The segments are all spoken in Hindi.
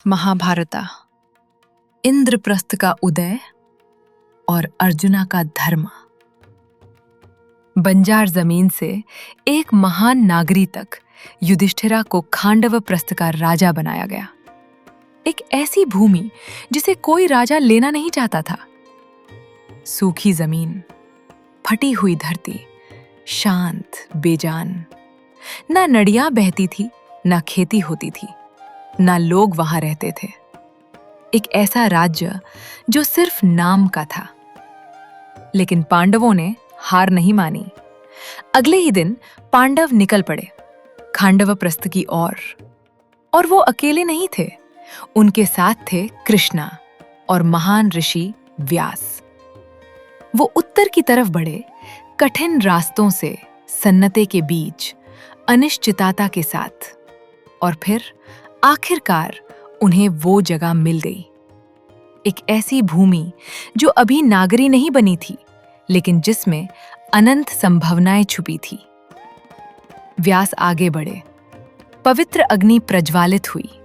महाभारता, इंद्रप्रस्थ का उदय और अर्जुना का धर्म। बंजार जमीन से एक महान नागरी तक युधिष्ठिरा को खांडवप्रस्थ का राजा बनाया गया। एक ऐसी भूमि जिसे कोई राजा लेना नहीं चाहता था। सूखी जमीन, फटी हुई धरती, शांत, बेजान। ना नदियां बहती थी, ना खेती होती थी, ना लोग वहां रहते थे। एक ऐसा राज्य जो सिर्फ नाम का था। लेकिन पांडवों ने हार नहीं मानी। अगले ही दिन पांडव निकल पड़े खांडवप्रस्थ की ओर। और वो अकेले नहीं थे, उनके साथ थे कृष्णा और महान ऋषि व्यास। वो उत्तर की तरफ बढ़े, कठिन रास्तों से, सन्नते के बीच, अनिश्चितता के साथ। और फिर आखिरकार उन्हें वो जगह मिल गई, एक ऐसी भूमि जो अभी नागरी नहीं बनी थी, लेकिन जिसमें अनंत संभावनाएं छुपी थी। व्यास आगे बढ़े, पवित्र अग्नि प्रज्वालित हुई,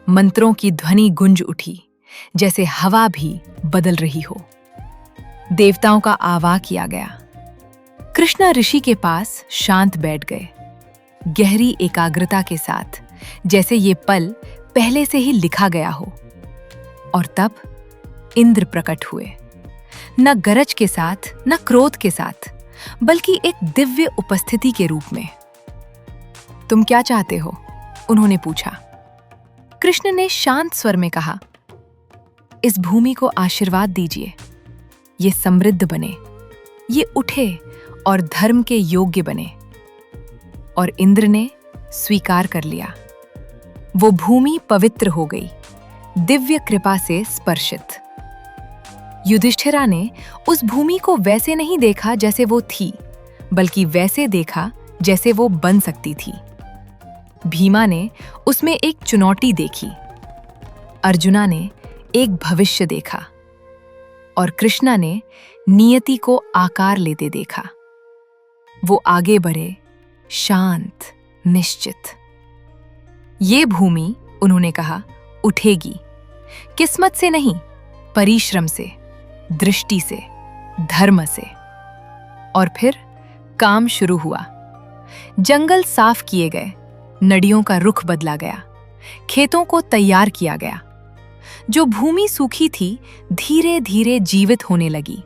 मंत्रों की ध्वनि गूंज उठी, जैसे हवा भी बदल रही हो। देवताओं का आवाहन किया गया। कृष्णा ऋषि के पास शांत बैठ गए, गहरी एकाग्रता के साथ, जैसे ये पल पहले से ही लिखा गया हो। और तब इंद्र प्रकट हुए, न गरज के साथ, न क्रोध के साथ, बल्कि एक दिव्य उपस्थिति के रूप में। तुम क्या चाहते हो? उन्होंने पूछा। कृष्ण ने शांत स्वर में कहा, इस भूमि को आशीर्वाद दीजिए, ये समृद्ध बने, ये उठे और धर्म के योग्य बने। और इंद्र ने स्वीकार कर लिया। वो भूमि पवित्र हो गई, दिव्य कृपा से स्पर्शित। युधिष्ठिरा ने उस भूमि को वैसे नहीं देखा जैसे वो थी, बल्कि वैसे देखा जैसे वो बन सकती थी। भीमा ने उसमें एक चुनौती देखी, अर्जुना ने एक भविष्य देखा, और कृष्णा ने नियति को आकार लेते देखा। वो आगे बढ़े, शांत, निश्चित। ये भूमि, उन्होंने कहा, उठेगी, किस्मत से नहीं, परिश्रम से, दृष्टि से, धर्म से। और फिर काम शुरू हुआ। जंगल साफ किए गए, नदियों का रुख बदला गया, खेतों को तैयार किया गया। जो भूमि सूखी थी, धीरे धीरे जीवित होने लगी।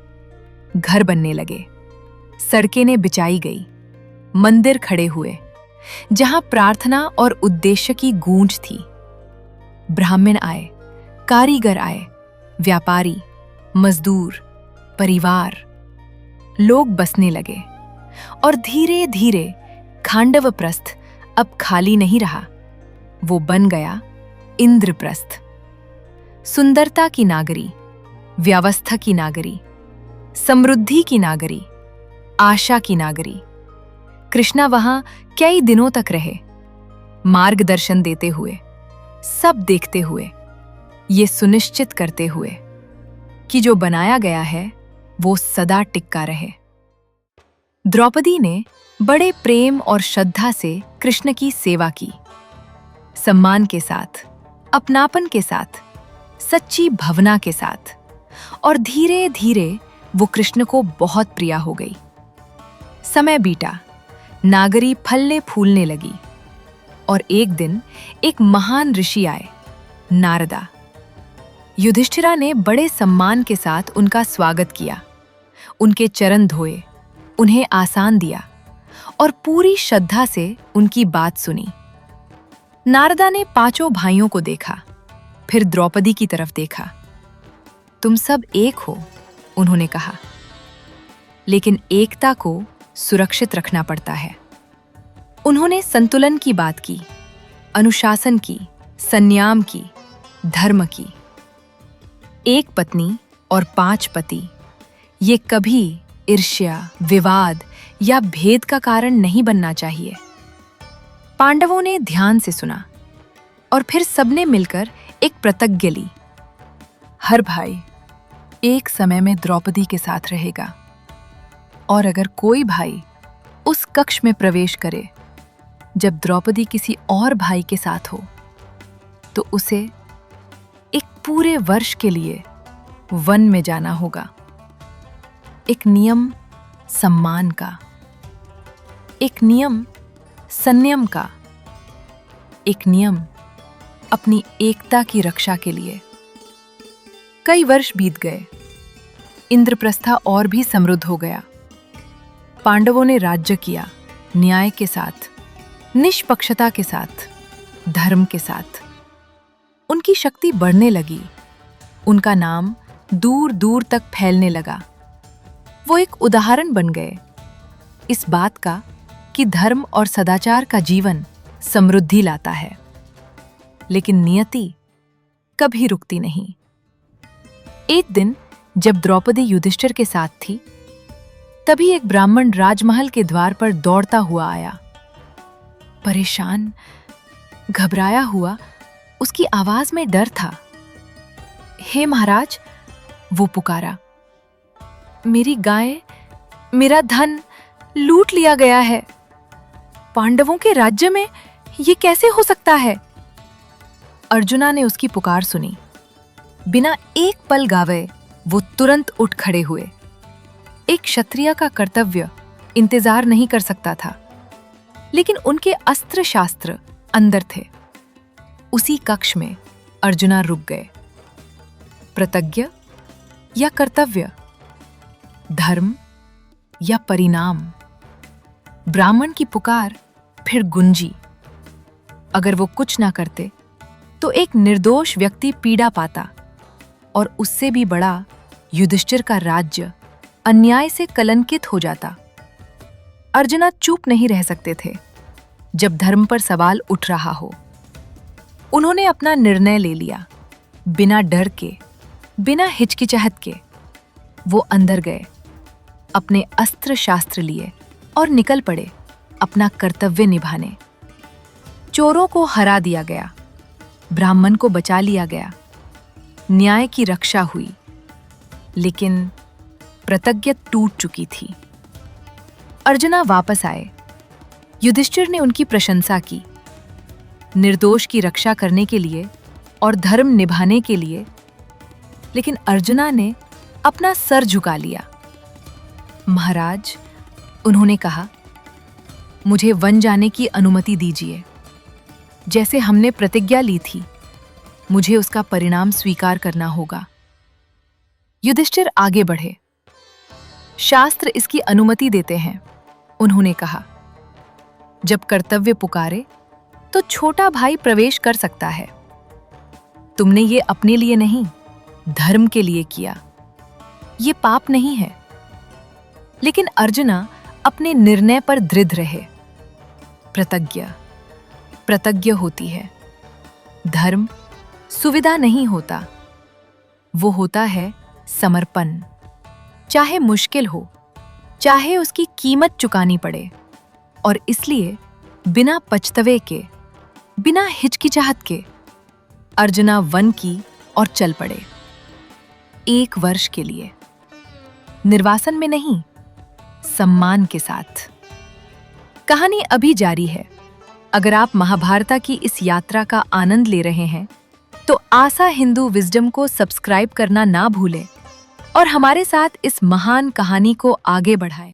घर बनने लगे, सड़कें ने बिछाई गई, मंदिर खड़े हुए, जहां प्रार्थना और उद्देश्य की गूंज थी। ब्राह्मण आए, कारीगर आए, व्यापारी, मजदूर, परिवार, लोग बसने लगे। और धीरे धीरे खांडवप्रस्थ अब खाली नहीं रहा, वो बन गया इंद्रप्रस्थ। सुंदरता की नागरी, व्यवस्था की नागरी, समृद्धि की नागरी, आशा की नागरी। कृष्णा वहां कई दिनों तक रहे, मार्गदर्शन देते हुए, सब देखते हुए, ये सुनिश्चित करते हुए कि जो बनाया गया है वो सदा टिका रहे। द्रौपदी ने बड़े प्रेम और श्रद्धा से कृष्ण की सेवा की, सम्मान के साथ, अपनापन के साथ, सच्ची भावना के साथ। और धीरे धीरे वो कृष्ण को बहुत प्रिय हो गई। समय बीता, नागरी फलने फूलने लगी। और एक दिन एक महान ऋषि आए, नारदा। युधिष्ठिरा ने बड़े सम्मान के साथ उनका स्वागत किया, उनके चरण धोए, उन्हें आसन दिया और पूरी श्रद्धा से उनकी बात सुनी। नारदा ने पांचों भाइयों को देखा, फिर द्रौपदी की तरफ देखा। तुम सब एक हो, उन्होंने कहा, लेकिन एकता को सुरक्षित रखना पड़ता है। उन्होंने संतुलन की बात की, अनुशासन की, संयम की, धर्म की। एक पत्नी और 5 पति, ये कभी ईर्ष्या, विवाद या भेद का कारण नहीं बनना चाहिए। पांडवों ने ध्यान से सुना और फिर सबने मिलकर एक प्रतिज्ञा ली। हर भाई एक समय में द्रौपदी के साथ रहेगा, और अगर कोई भाई उस कक्ष में प्रवेश करे जब द्रौपदी किसी और भाई के साथ हो, तो उसे पूरे वर्ष के लिए वन में जाना होगा। एक नियम सम्मान का, एक नियम संयम का, एक नियम अपनी एकता की रक्षा के लिए। कई वर्ष बीत गए। इंद्रप्रस्था और भी समृद्ध हो गया। पांडवों ने राज्य किया, न्याय के साथ, निष्पक्षता के साथ, धर्म के साथ। उनकी शक्ति बढ़ने लगी। उनका नाम दूर दूर तक फैलने लगा। वो एक उदाहरण बन गए इस बात का कि धर्म और सदाचार का जीवन समृद्धि लाता है। लेकिन नियति कभी रुकती नहीं। एक दिन जब द्रौपदी युधिष्ठिर के साथ थी, तभी एक ब्राह्मण राजमहल के द्वार पर दौड़ता हुआ आया। परेशान, घबराया हुआ, उसकी आवाज में डर था। हे महाराज, वो पुकारा, मेरी गाय, मेरा धन लूट लिया गया है। पांडवों के राज्य में ये कैसे हो सकता है? अर्जुना ने उसकी पुकार सुनी। बिना एक पल गावे वो तुरंत उठ खड़े हुए। एक क्षत्रिय का कर्तव्य इंतजार नहीं कर सकता था, लेकिन उनके अस्त्र शास्त्र अंदर थे। उसी कक्ष में अर्जुना रुक गए। प्रतिज्ञा या कर्तव्य, धर्म या परिणाम? ब्राह्मण की पुकार फिर गूंजी। अगर वो कुछ ना करते तो एक निर्दोष व्यक्ति पीड़ा पाता, और उससे भी बड़ा युधिष्ठिर का राज्य अन्याय से कलंकित हो जाता। अर्जुना चुप नहीं रह सकते थे जब धर्म पर सवाल उठ रहा हो। उन्होंने अपना निर्णय ले लिया। बिना डर के, बिना हिचकिचाहट के वो अंदर गए, अपने अस्त्र शास्त्र लिए और निकल पड़े अपना कर्तव्य निभाने। चोरों को हरा दिया गया, ब्राह्मण को बचा लिया गया, न्याय की रक्षा हुई, लेकिन प्रतिज्ञा टूट चुकी थी। अर्जुना वापस आए। युधिष्ठिर ने उनकी प्रशंसा की, निर्दोष की रक्षा करने के लिए और धर्म निभाने के लिए। लेकिन अर्जुना ने अपना सर झुका लिया। महाराज, उन्होंने कहा, मुझे वन जाने की अनुमति दीजिए। जैसे हमने प्रतिज्ञा ली थी, मुझे उसका परिणाम स्वीकार करना होगा। युधिष्ठिर आगे बढ़े। शास्त्र इसकी अनुमति देते हैं, उन्होंने कहा। जब कर्तव्य पुकारे तो छोटा भाई प्रवेश कर सकता है। तुमने ये अपने लिए नहीं, धर्म के लिए किया। ये पाप नहीं है। लेकिन अर्जुना अपने निर्णय पर दृढ़ रहे। प्रतिज्ञा होती है। धर्म सुविधा नहीं होता, वो होता है समर्पण। चाहे मुश्किल हो, चाहे उसकी कीमत चुकानी पड़े। और इसलिए बिना पछतावे के, बिना हिचकिचाहट के अर्जुना वन की और चल पड़े। 1 वर्ष के लिए, निर्वासन में नहीं, सम्मान के साथ। कहानी अभी जारी है। अगर आप महाभारत की इस यात्रा का आनंद ले रहे हैं तो आशा हिंदू विजडम को सब्सक्राइब करना ना भूलें और हमारे साथ इस महान कहानी को आगे बढ़ाएं।